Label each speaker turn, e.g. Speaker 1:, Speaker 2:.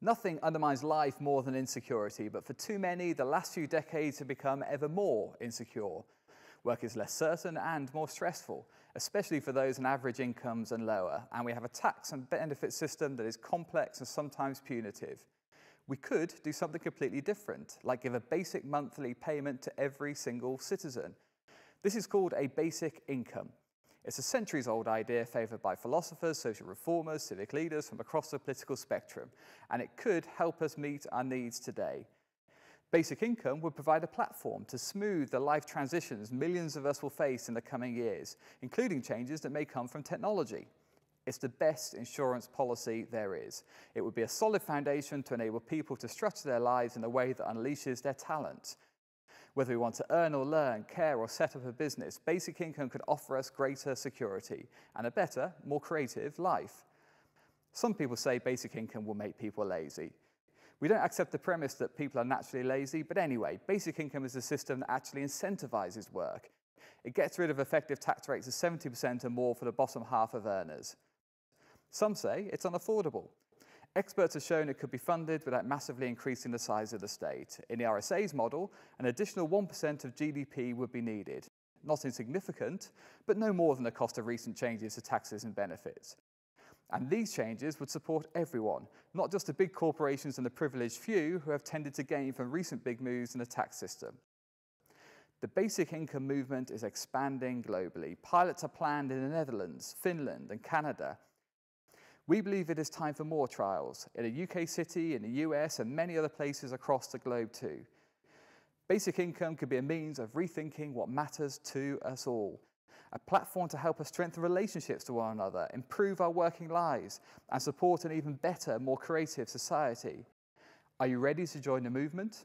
Speaker 1: Nothing undermines life more than insecurity, but for too many, the last few decades have become ever more insecure. Work is less certain and more stressful, especially for those on average incomes and lower, and we have a tax and benefit system that is complex and sometimes punitive. We could do something completely different, like give a basic monthly payment to every single citizen. This is called a basic income. It's a centuries-old idea favoured by philosophers, social reformers, civic leaders from across the political spectrum, and it could help us meet our needs today. Basic income would provide a platform to smooth the life transitions millions of us will face in the coming years, including changes that may come from technology. It's the best insurance policy there is. It would be a solid foundation to enable people to structure their lives in a way that unleashes their talents. Whether we want to earn or learn, care or set up a business, basic income could offer us greater security and a better, more creative life. Some people say basic income will make people lazy. We don't accept the premise that people are naturally lazy, but anyway, basic income is a system that actually incentivizes work. It gets rid of effective tax rates of 70% or more for the bottom half of earners. Some say it's unaffordable. Experts have shown it could be funded without massively increasing the size of the state. In the RSA's model, an additional 1% of GDP would be needed. Not insignificant, but no more than the cost of recent changes to taxes and benefits. And these changes would support everyone, not just the big corporations and the privileged few who have tended to gain from recent big moves in the tax system. The basic income movement is expanding globally. Pilots are planned in the Netherlands, Finland, and Canada. We believe it is time for more trials in a UK city, in the US, and many other places across the globe too. Basic income could be a means of rethinking what matters to us all. A platform to help us strengthen relationships to one another, improve our working lives, and support an even better, more creative society. Are you ready to join the movement?